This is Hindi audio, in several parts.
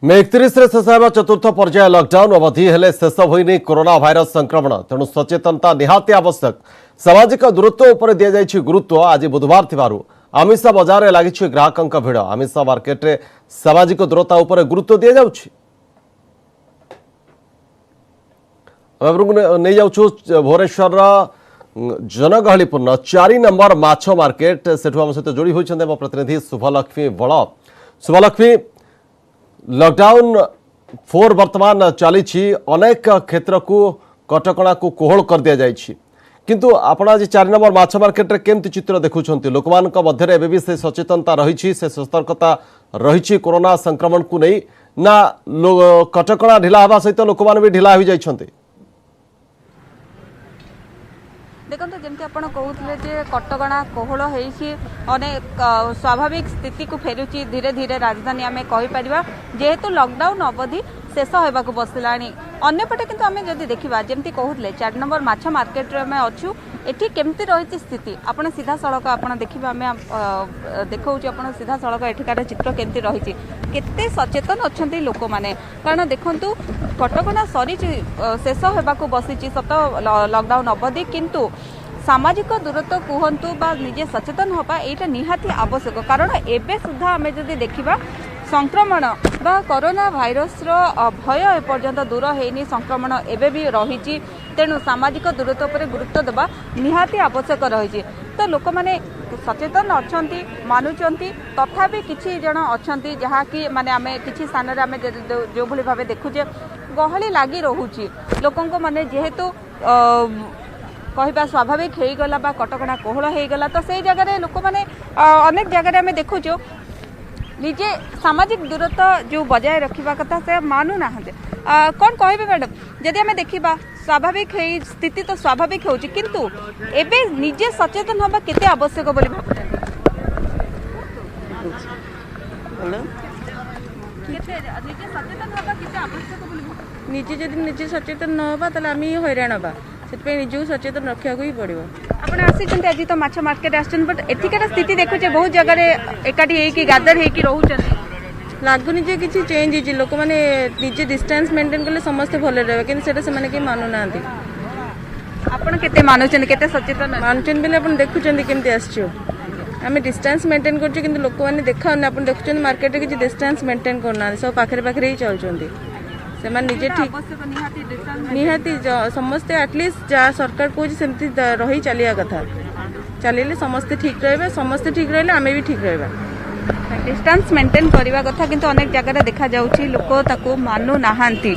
मे 31 शेष होगा चतुर्थ पर्याय लॉकडाउन अवधि हेले शेष होनी कोरोना भाइरस संक्रमण तेणु सचेतनता निहाती आवश्यक। सामाजिक दूरत्व उपर दि जाइछि गुरुत्व। आज बुधवार थिबारु आमिष बजार में लगी ग्राहकों भिड़। आमिष मार्केट में सामाजिक दूरता उपर गुरुत्व दि जाउछि। नहीं जाऊँ भुवनेश्वर जनगहलीपूर्ण 4 नंबर माछ मार्केट सेठू आम सहित जोड़ी होती मो प्रतिनिधि शुभलक्ष्मी बल। शुभलक्ष्मी, लॉकडाउन 4 वर्तमान चली अनेक क्षेत्र को कटकणा को कोहल कर दि जाइए, किंतु आपण आज 4 नंबर माछ मार्केट रे केमती चित्र देखुंत? लोक मध्य एवं भी से सचेतनता रही, से सतर्कता रही कोरोना संक्रमण को नहीं ना कटकणा ढिला हवा सहित लोक भी ढिला हो जाइछन्ते? देखो जमी आप कहते कटकणा कोहल अनेक स्वाभाविक स्थिति को फेरुची धीरे धीरे राजधानी आम कहीपर जेहेतु लॉकडाउन अवधि शेष होगा बसला। अंपटे किंतु आम जदि देखा जमी कहते 4 नंबर माछ मार्केट आम अच्छू एटी केमती रही स्थिति आपड़ सीधा सड़क आप देखा आम देखा सीधा सड़क एठिकार चित्र केमती रही केते सचेतन अच्छा लोक मैंने कारण देखु कटकणा सरी शेष होगा बसी सत लॉकडाउन अवधि किंतु सामाजिक दूरत्व कहतु बा निजे सचेतन होगा यहाँ निहाती आवश्यक। कारण एबे सुधा आम जदि देखा संक्रमण बा कोरोना भाइरस भय एपर्यंत दूर होनी संक्रमण एबे भी रही तेणु सामाजिक दूरत्व पर गुरुत्व देवा निहाती आवश्यक रही। तो लोक मैंने सचेतन अच्छा मानुंट तथापि किछि जन अच्छा जहाँकि माने आम किछि स्थान आम जो भली भाव देखुचे गहली लगी रोचे लोक मैंने जेहेतु कहवा स्वाभाविक हो गला बा कटकणा कोहल हो गला तो से जगह लोक मैंने अनेक जगह आम देखुचु निजे सामाजिक दूरत्व जो बजाय रखा कथा से मानु ना। कौन कहे मैडम जदि आम देखा स्वाभाविक स्थिति तो स्वाभाविक हो किंतु एबे निजे सचेतन हवा केते आवश्यक बोली निजे जदि निजे सचेतन न होबा तले आमी हैरान होबा से निजू सचेतन रखा ही पड़ो। आपड़ आसी आज तो माछ मार्केट आसन बट एथिकार स्थिति देखुचे बहुत जगह एकाठी होगी गादर होगी रोचन लगुनि जे किसी चेंज होती लोक मैंने निजे डिस्टेंस मेंटेन कले समस्ते भले रहे कि से मानु ना आपड़ के मानुचन के सचेतन मानुचन बोले आप देखुं केमती आसो आम डिस्टेंस मेंटेन कर लोक मैंने देखा आप देखुं मार्केट में किसी डिस्टेंस मेंटेन करना सब पाखे पाखे ही चलुँच से निजे ठीक निहाती समस्ते एटलिस्ट जहाँ सरकार कहे सेमती रही चलिया कथा चलिए समस्ते ठीक रहे समस्ते ठीक रही आम भी ठीक रहा डिस्टेंस मेंटेन करने कथा किंतु अनेक जगह देखा जाउछि लोक ताकू मानु नाहांती।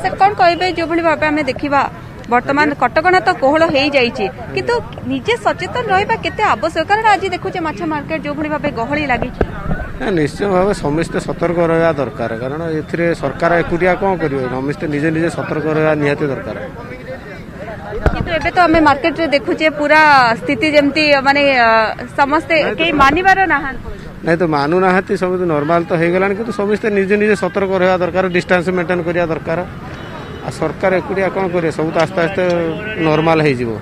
सर कौन कहे जो भली भाव आम देखा वर्तमान कटकणा तो कोहल हो जाइए किंतु निजे सचेतन रहा केते आवश्यक कारण आज देखुचे माछ मार्केट जो भली भाव गहली लगी निश्चय भाव समस्ते सतर्क रहा दरकार कारण ए सरकार एकुटिया कौन कर समस्ते निजे निजे सतर्क रहा निहाती दरकार। किंतु एबे तो आम मार्केट रे देखुचे पूरा स्थिति जमती माने समस्ते कई मानिबार ना नहीं तो मानु ना सब नॉर्मल तो हो गलानी कि समस्ते निजे निजे सतर्क रहा दरकार डिस्टेंस मेंटेन करिया दरकार आ सरकार एकुटिया कौन कर सब तो आस्ते आस्ते नॉर्मल हो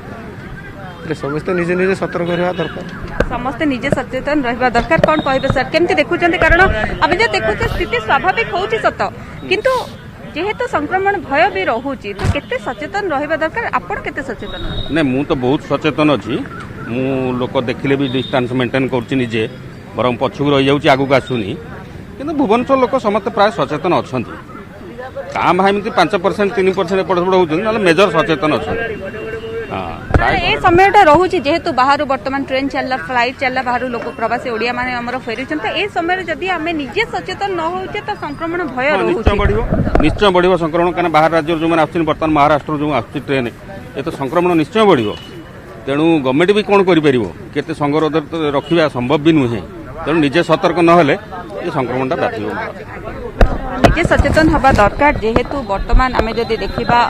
समस्ते निजे निजे सतर्क रहा दरकार समस्ते निजे सचेतन रहा दरकार। कौन कहे सर केमती देखुं कारण आम जो देखुचे स्थिति स्वाभाविक हो सत किंतु जेहेतु संक्रमण भय भी रोचे तो केते सचेतन रहा दरकार आपण केते सचेतन? नहीं मु तो बहुत सचेतन अच्छी मु लोक देखिले भी डिस्टेंस मेंटेन कर निजे बर पछक रही जाऊँगी आगू आसुनी कि भुवनेश्वर लोक समस्त प्राय सचेतन अच्छा काम एमती 5% 3% एपट सेपट होती मेजर सचेतन अच्छा। ये समय रोचे जेहेतु बाहर बर्तमान ट्रेन चलला फ्लाइट चलला बाहर लोक प्रवासी ओडिया माने हमर फेरुछन तो ए समय जदि आम निजे सचेतन न होचे तो संक्रमण भय निश्चय बढ़िबो संक्रमण कारण बाहर राज्य जो आसुन बर्तमान महाराष्ट्र जो आसुची ट्रेन ये तो संक्रमण निश्चय बढ़िबो तेणु गवर्नमेंट भी कौन करिपरिबो केते संगरोध रखिबा संभव भी नुहे तेणु निजे सतर्क न हेले ये संक्रमणटा व्यापिबो निजे सचेतन हवा दरकार जेहेतु वर्तमान आम जदि देखा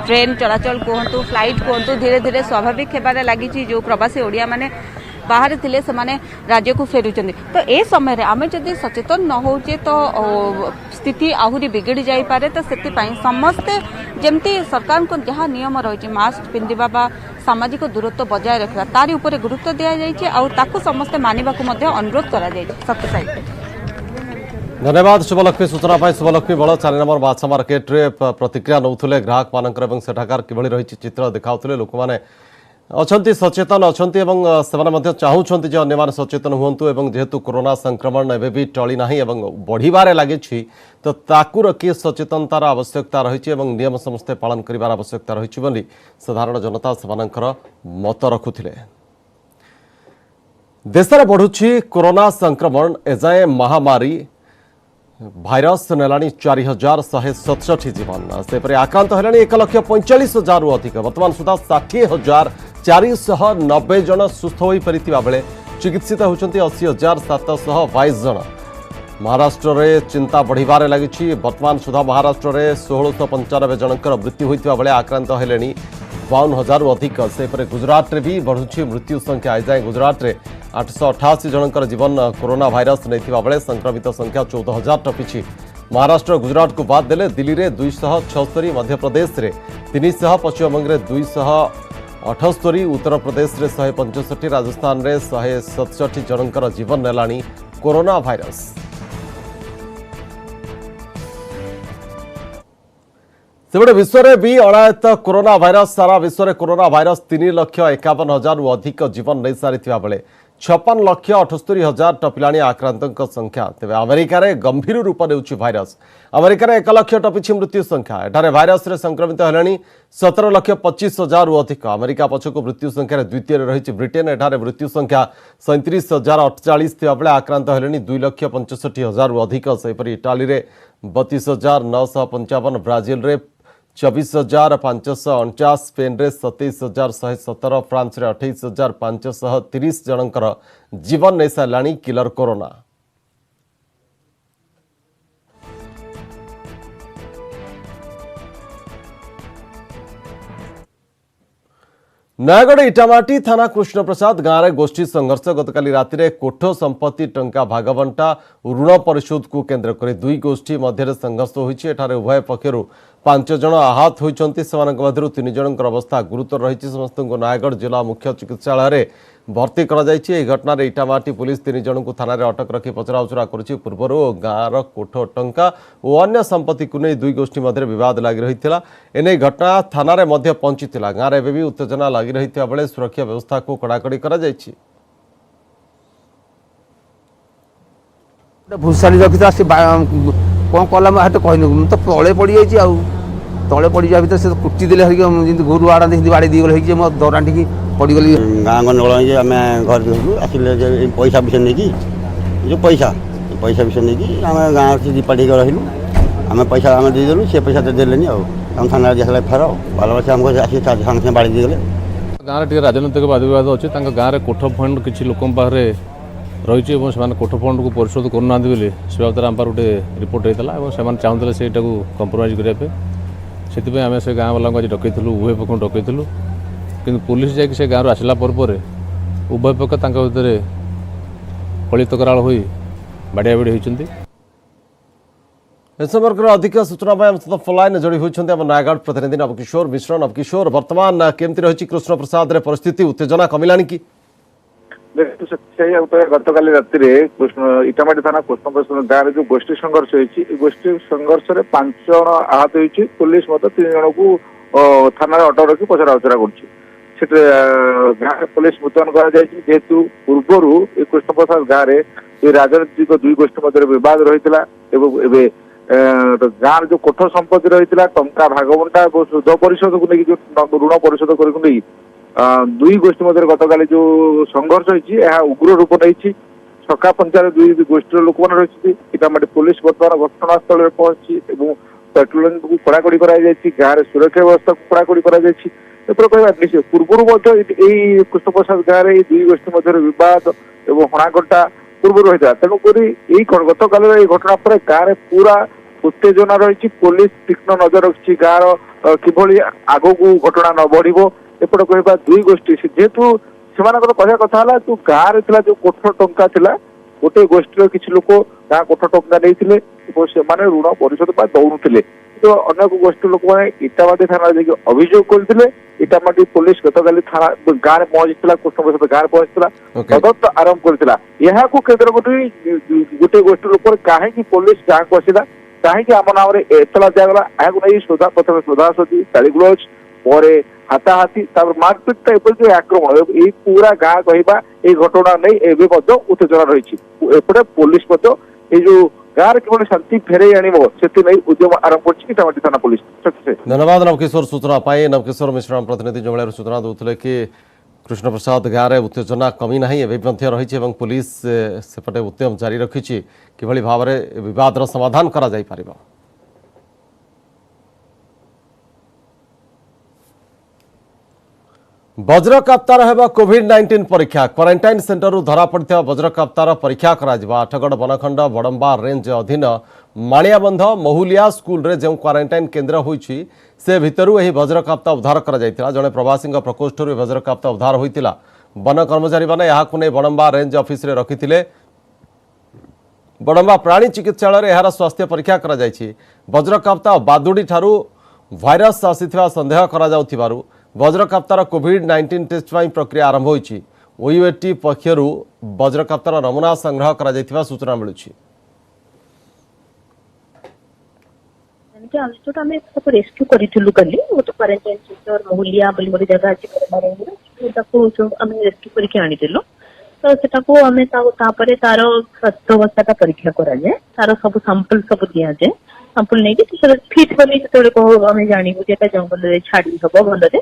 ट्रेन चलाचल कहतु फ्लाइट कहतु धीरे धीरे स्वाभाविक होबार लगी जो प्रवासी ओडिया माने बाहर थिले से माने राज्य को फेरुचंदी तो ए समय आम जदि सचेतन न होचे तो स्थिति आहुरी बिगड़ी जाई पारे तो सेति पई समस्ते जेमती सरकार को जहाँ नियम रही मास्क पिंधिबा बा सामाजिक दूरत्व बजाय रखा तारी ऊपर गुरुत्व दिया जाइए और ताकू समस्ते मानिबा को अनुरोध करा जाइए। सत्य साहित्य धन्यवाद शुभलक्ष्मी सूचना पाई। शुभलक्ष्मी बड़ 4 नंबर माछ मार्केट रे प्रतिक्रिया नौथुले ग्राहक मानकर एवं सेठाकार किभଳି रही चित्र देखाउथले लोक माने अछंती सचेतन अछंती एवं सेमाने मध्य चाहूछंती जे अन्य माने सचेतन हुंतु एवं जेहेतु कोरोना संक्रमण एबे भी टळी नाही एवं बढ़िबारे लागिछि तो ताकु रखी सचेतनतार आवश्यकता रही एवं नियम समस्ते पालन करिवार आवश्यकता रही बोली साधारण जनता सेमानकर मत रखुथिले। देश में बढ़ुछि कोरोना संक्रमण एजाए महामारी भाइरस नेलाणी 4167 जीवन सेपरि आक्रांत हेलाणी 1,45,000 रु अधिक वर्तमान सुधा 60,490 जन सुस्थ हो परिथिबा बेले चिकित्सित होउछन्ति 80,722 जन। महाराष्ट्र रे चिंता बढ़िबारे लागिछि। वर्तमान सुधा महाराष्ट्र रे 1695 जनकर मृत्यु होइतिबा बेले आक्रांत हेलेणी 52,000 रु अधिक। सेपरि गुजरात रे भी बढ़ुछि मृत्यु संख्या एजाए गुजरात रे 888 जनकर जीवन कोरोना भाइरस नहीं बेले संक्रमित संख्या 14,000 टपिछि। महाराष्ट्र गुजरात को बाद देले दिल्ली रे 276, मध्य प्रदेश रे 300, पश्चिमबंग रे 278, उत्तर प्रदेश रे 165, राजस्थान रे 167 जनकर जीवन नेलाणी कोरोना भाइरस। सेबडे विश्व में भी अड़ायत कोरोना भाइरस सारा विश्व में कोरोना भाइरस 3,51,000 रु अधिक जीवन नहीं सारी बेले 56,78,000 टपिलाणी आक्रांतों संख्या। तेज अमेरिका रे गंभीर रूप ने भाइरस। अमेरिका रे 1 लाख टपिछि मृत्यु संख्या। एठारे भाइरस रे संक्रमित हेलाणी 17,25,000 रु अधिक। अमेरिका पछकु मृत्यु संख्या द्वितीय रही ब्रिटेन। एठारे मृत्यु संख्या 37,048 थिबा बेले आक्रांत हेलेणी 2,65,000 रु अधिक। सेपरि इटाली रे 32,955, ब्राजिल रे 24,549, स्पेन रे 27,117, फ्रांस रे 28,530 जनकर जीवन नहीं साराणी किलर कोरोना। नयागढ़ इटामाटी थाना कृष्णप्रसाद गाँव में गोष्ठी संघर्ष। गतकाली राति कोठ संपत्ति टंका भागबंटा ऋण परिशोध को केन्द्र कर दुई गोष्ठी मध्य संघर्ष होती। उभय पक्षर 5 जन आहत होती। 3 जनकर अवस्था गुरुतर रही। समस्त नयागढ़ जिला मुख्य चिकित्सालय भर्ती कर घटना इटामाटी पुलिस 3 जन को थाना अटक रखी पचराउचरा कर पूर्वर गाँवर कोठ टंका और अन्य संपत्ति को नहीं दुई गोष्ठी मध्य विवाद लगी रही। एने घटना थाना पहुंची। गाँव में भी उत्तेजना लगी रही बेले सुरक्षा व्यवस्था को कड़ाकड़ी कर भूसाली रखी कौन कला मुझे कहनी तो तले पड़ जा तले पड़ जा भर से कुटी दे गोरु आड़ा बाड़ी दी गल मो दौरान टी पड़गली गाँ गंडगोल आम घर आसिले पैसा विषय नहीं जो पैसा विषय नहीं आम गाँव से दीपाटी रही आम पैसा आम देदेलु सी पैसा तो देले थाना दिया फेर बाल बच्चा आमको आसी सागे सागे बाड़ी दीगले। गाँव में राजनैतिक वाद विवाद अच्छे गाँव में कोठ फंड किसी लोक रही कोठ फंड को परिशोध करना से बाबद आम गोटे रिपोर्ट होता है से चाहूले से कंप्रोमाइज करने से आम से गाँव वाला आज डकईलु उभय पक्ष डकईलु कि पुलिस जाकि गाँव आसला उभय पक्ष भितर कलित कराल हो बाड़िया बाड़ी होती। इस संपर्क में अधिक सूचना सहित फोनलाइन जोड़ी होती नयागढ़ प्रतिनिधि नवकिशोर मिश्र। नवकिशोर, वर्तमान केमती रही कृष्णप्रसाद रे परिस्थिति? उत्तेजना कमिलानी कि? गतकाली राति इटामाटी थाना कृष्णप्रसाद गाँव में जो गोष्ठी संघर्ष होती गोष्ठी संघर्ष में 5 जन आहत होती। पुलिस 3 जन को थाना अटक रखी पचराउचरा कर गाँव पुलिस मुतयन करेतु पूर्वर कृष्णप्रसाद गाँव में राजनीतिक दुई गोष्ठी मध्य विवाद रही। गाँव जो कोठ संपत्ति रही टंका भागबंटा और सुध परिशोध को लेकिन जो ऋण परिशोध कर दुई गोष्ठी मध्य गतकाली जो संघर्ष होती उग्र रूप नहीं। छका पंचायत दुई गोष्ठी लोक मैंने रही। इटामाटी पुलिस बर्तमान घटनास्थल में पहुंची पेट्रोलिंग को कड़ाकड़ी गाँव में सुरक्षा व्यवस्था को कड़ाकड़ी कर पूर्व कृष्णप्रसाद गाँव में दुई गोष्ठी मध्य विवाद और हणाकटा पूर्व रही था। तेणुक गतकाल घटना पर गाँव में पूरा उत्तेजना रही। पुलिस तीक्ष्ण नजर रखी गाँव किभली आग को घटना न बढ़ एपट कह दुई गोष्ठी जेहेतु से कहया कथा जो गाँव में जो कोठ टंका थिला गोटे गोष्ठी किसी लोक गाँव कोठ टंका नहीं से ऋण परिशोध दौड़ुले। तो अनेक गोष्ठी लोक मैंने इटामाटी थाना अभियोग करते इटामाटी पुलिस गतकाली थाना गाँव में पहुंचीला कृष्ण प्रसाद गाँव में पहुंचीला Okay. तदंत आरंभ करथिला यहा को केंद्र करी गोटे गोष्ठी ऊपर काहे पुलिस गाँव को आसिला काहे आम नाम एतला दिगला नहीं सुधा प्रथम सुधासुधी गाड़ीगुलज पर हाथाहाथी मारपिट जो आक्रमण ये पूरा गाँ कहवा ये घटना नहीं उत्तेजना रही एपटे पुलिस ये जो गाँव कि शांति फेरे आने से उद्यम आरंभ कर थाना पुलिस। धन्यवाद नवकिशोर सूचना पाई। नवकिशोर मिश्रा प्रतिनिधि जो सूचना दूसरे कि कृष्ण प्रसाद गाँव में उत्तेजना कमी ना एवं रही पुलिस सेपटे उद्यम जारी रखी कि भाव में बद समाधान करा जाई पारिबा। वज्रकाप्तार हेबा कोविड-19 परीक्षा क्वारंटाइन सेंटर धरा पड़ता वज्रकाप्तार परीक्षा करा आठगड़ बनखंड बड़म्बा रेंज अधीन माणियाबंध महुलिया स्कूल रे जो क्वारंटाइन केन्द्र होईछि से भितरु एही वज्रकाप्ता उद्धार करा जायतिला। जणे प्रवासी प्रकोष्ठरु वज्रकाप्ता उद्धार होईतिला। वन कर्मचारी माने याहाकु नै बड़म्बा रेंज ऑफिस रे रखिथिले। बड़म्बा प्राणी चिकित्सालय रे एहार स्वास्थ्य परीक्षा करा जायछि। वज्रकाप्ता बादुडी ठारू भाइरस आसीथिबा संदेह करा जाउथिबारु वज्रकाप्तार कोविड-19 टेस्ट प्रक्रिया आरंभ होईछि। ओयूएटी पक्षरु वज्रकाप्तार नमूना संग्रह करा जायथिबा सूचना मिलुछि। रेस्क्यू करिथिलु कली वो तो क्वारंटाइन सेंटर महुलिया बोली मोर जगह अछि करमारे ताको जो हम रेस्क्यू करके आनी दिलो तो सेटा को हमें तापरे तार स्वास्थ्य अवस्था परीक्षा करा जाए तार सब सैंपल सब दिया जाए सैंपल नहीं कि फिट बोली तो को हमें जानिबु जेटा जंगल रे छाड़ी हबो भलरे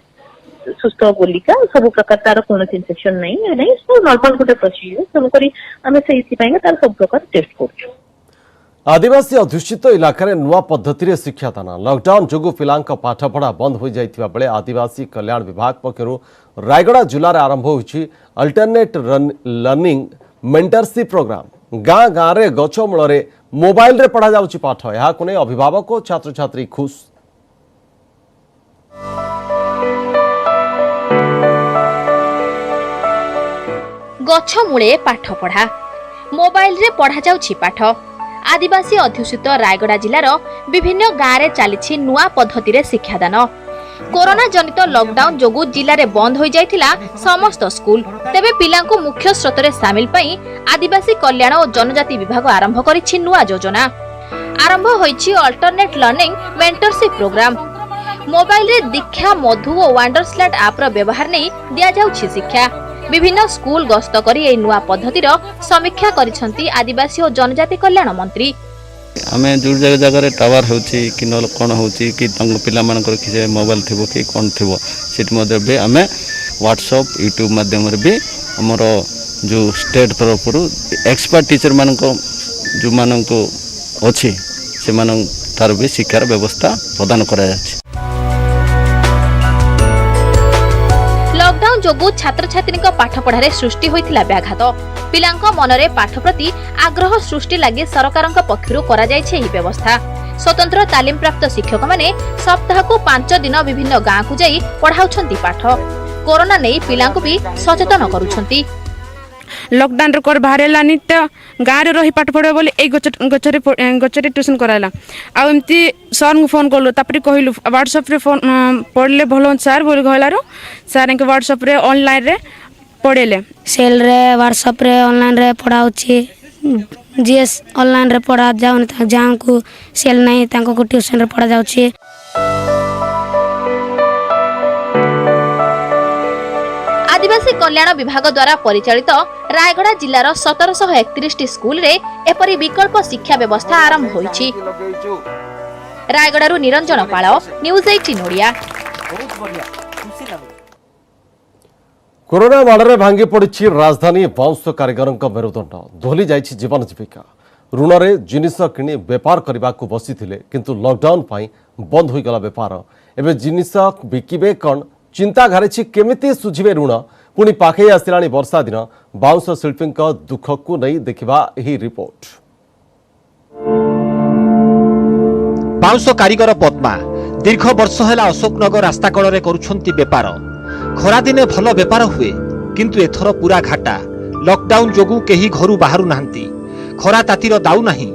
सुस्थ बोलिका सब प्रकार तार कौन इन्फेक्शन नहीं सब नॉर्मल गोटे प्रोसीजर सब करी हमें से इसी पाएंगे तार सब प्रकार टेस्ट करछु। आदिवासी अध्युषित इलाका नुआ पद्धति शिक्षादान लॉकडाउन जोगु पिलांक पाठपढ़ा बंद हो जाइथिबा बेले आदिवासी कल्याण विभाग पक्षरु रायगड़ा जिल्लार आरंभ होइछि अल्टरनेट लर्निंग मेंटरशिप प्रोग्राम। गाँ गाँ रे गछ मूल रे मोबाइल रे पढ़ा जाउछि पाठ याकु नै अभिभावक और छात्र छात्री खुश। गछ मूले पाठ पढ़ा मोबाइल रे पढ़ा जाउछि पाठ। आदिवासी अध्युषित रायगड़ा जिलार विभिन्न गाँव रे चली नुआ पद्धति रे शिक्षादान। कोरोना जनित लॉकडाउन जोगु जिले में बंद हो जाइथिला समस्त स्कूल। तेबे पिलांकु मुख्य स्रोत रे शामिल पई आदिवासी कल्याण और जनजाति विभाग आरंभ करिछि नुआ योजना। आरंभ होइछि alternate learning mentorship program. Mobile रे दीक्षा मधु और वंडरस्लैट ऐप रो व्यवहार नै दिया जाउछि शिक्षा। विभिन्न स्कूल गस्त करी ए नुआ पद्धतिर समीक्षा करिसंती आदिवासी और जनजाति कल्याण मंत्री। आमे जो जगह टावर होची कि न कोन होची कि तंग पिला मानकर कि मोबाइल थिबो कि कोन थिबो सेट मध्ये बे आमे व्हाट्सएप यूट्यूब माध्यम रे भी हमर जो स्टेट तरफ एक्सपर्ट टीचर मानको जो मानको अछि से मानन तार भी शिक्षार व्यवस्था प्रदान करा जाछि। लॉकडाउन जोगु छात्र छात्री पाठ पढ़ारे सृष्टि होइथिला व्याघात। पिलांक मनरे पाठ प्रति आग्रह सृष्टि लागि सरकार पक्षरु करा जायछि एही व्यवस्था। स्वतंत्र तालीम प्राप्त शिक्षक माने सप्ताह को 5 दिन विभिन्न गाँ को जाई पढ़ाउछंती पाठ। कोरोना नै पिलांक भी सचेतन करूछंती। लॉकडाउन रे कर बाहर लानी तो गाँव रे रही पाठ पढ़े बोले ए गचरे ट्यूशन कराला आ एमती सर को फोन करलु तापरे कहलु व्हाट्सएप रे फोन पढ़ले भलो सर बोल कहलारो सर के व्हाट्सएप रे ऑनलाइन रे पढ़ेले सेल रे व्हाट्सएप रे ऑनलाइन रे पढ़ाउछि जीएस ऑनलाइन रे पढ़ा जाउन जां को सेल नहीं तांको को ट्यूशन रे पढ़ा जाउछि। आदिवासी कल्याण विभाग द्वारा परिचालित रायगड़ा जिलार 1731 स्कूल रे एपरि विकल्प शिक्षा व्यवस्था आरंभ होइछि। रायगड़ारू निरंजन पाळ न्यूज 18 ओडिया। कोरोना माड़े भांगी पड़ी राजधानी बाउंस कारीगर मेरुदंड धोली जाइछि जीवन जीविका। ऋण रे जिनिस किणी बेपार करने को बसी किंतु लॉकडाउन पाई बंद हो गला बेपार। एबे जिनिस बिकिबे कौन चिंता घारिछि केमिति सुझिबे ऋण। पुणी पाखे आसला वर्षा दिन बाउंस शिल्पी दुख को नहीं देखा यही रिपोर्ट। बाउंस कारीगर पद्मा दीर्घ वर्ष है अशोकनगर रास्ता कड़े करुछंती बेपार। खरा दिने भल बेपार हुए किंतु एथर पूरा घाटा। लॉकडाउन जोगु केही घरू बाहरु नाहंती। खरा तातीर दाउ नाही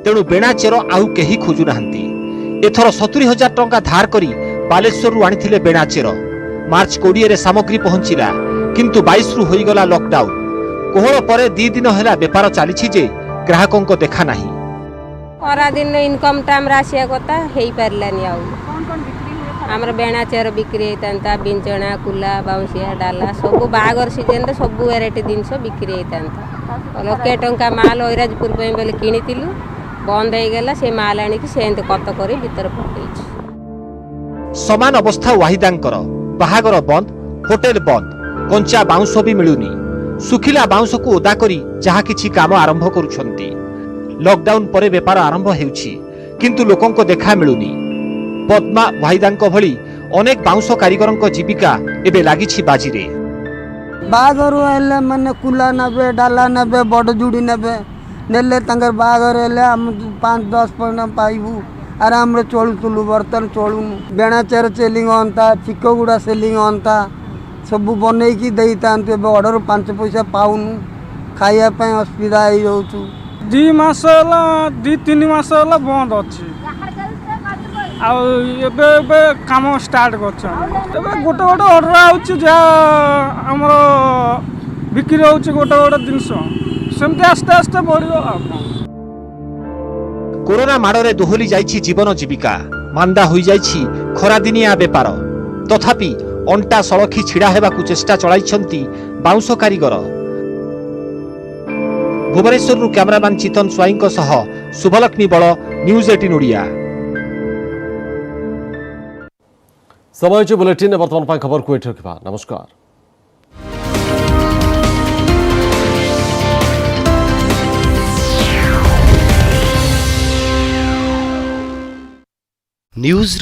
तेणु बेणा चेर आउ केही खोजु नाहंती। एथर 70,000 टंका धार करी बालेश्वरु आनिथिले बेणा चेर मार्च 20 रे सामग्री पहुंचला किंतु 22 रु होईगला लॉकडाउन। कोहଳ ପରେ 2 दिन ହେଲା ବେପାର ଚାଲିଛି ଯେ ଗ୍ରାହକଙ୍କ ଦେଖା ନାହିଁ। ଖରା ଦିନ ଇନକମ ଟା ଆମର ଆସିବା କଥା ହେଇ ପାରିଲାନି। ଆଉ ଆମର ବେଣା ଚେର ବିକ୍ରି ହେଇଥାନ୍ତା, ବିଞ୍ଚଣା, କୁଲା, ବାଉଁଶିଆ, ଡାଲା ସବୁ ବାହାଘର ସିଜନରେ ସବୁ ଭେରାଇଟି ଜିନିଷ ବିକ୍ରି ହେଇଥାନ୍ତା। ଲକ୍ଷେ ଟଙ୍କା ମାଲ ଐରାଜପୁର ପାଇଁ ବୋଲି କିଣିଥିଲୁ, ବନ୍ଦ ହେଇଗଲା। ସେ ମାଲ ଆଣିକି ସେମିତି କତ କରି ଭିତରେ ପକେଇଛୁ। समान अवस्था वाहिदांकर बाहागर बंद, होटेल बंद, कंचा बाउंस भी मिलुनी। सुखिला बाउंस को ओदा करी जहा किछि काम आरंभ करुछंती। लॉकडाउन परे व्यापार आरंभ हेउछि किंतु लोकंको देखा मिलुनी। पद्मा वाहिदांक भली अनेक बाउंस कारीगरंक जीविका एबे लागिछि बाजीरे। बाहागर हेले माने कुला नेबे, डाला नेबे, बड़ जुड़ी नेबे, नेले तांकर बाहागर हेले हम 5-10 पैसा पाइबू, आराम रे चलुतलु। बर्तन चलुनु, बेणा चेर सेलिंग अंता, चिकगुड़ा सेलिंग अंता सब बनईकी देता। ऑर्डर 5 पैसा पाऊनु, खाइया पे असुविधा हो जाऊँ। 2 मास होला, 2-3 मास होला बंद अच्छी। आबे काम स्टार्ट कर गोटे गोटे ऑर्डर आउची आमर बिक्री होची गोटे गोटे जिनस सेमती आस्ते आस्ते बढ़ियो। कोरोना माड़े दोहली जाइछि जीवन जीविका, मांदा होई जाइछि खरादिनिया बेपार। तथापि अंटा सड़खी छिड़ा हेबाकू चेष्टा चलाइछंती बाउंस कारीगर। भुवनेश्वर कैमरामैन चितन स्वाईंक सह शुभलक्ष्मी बल, न्यूज 18 ओडिया। समय बुलेटिन वर्तमान खबर को एठी रखिबा। नमस्कार। न्यूज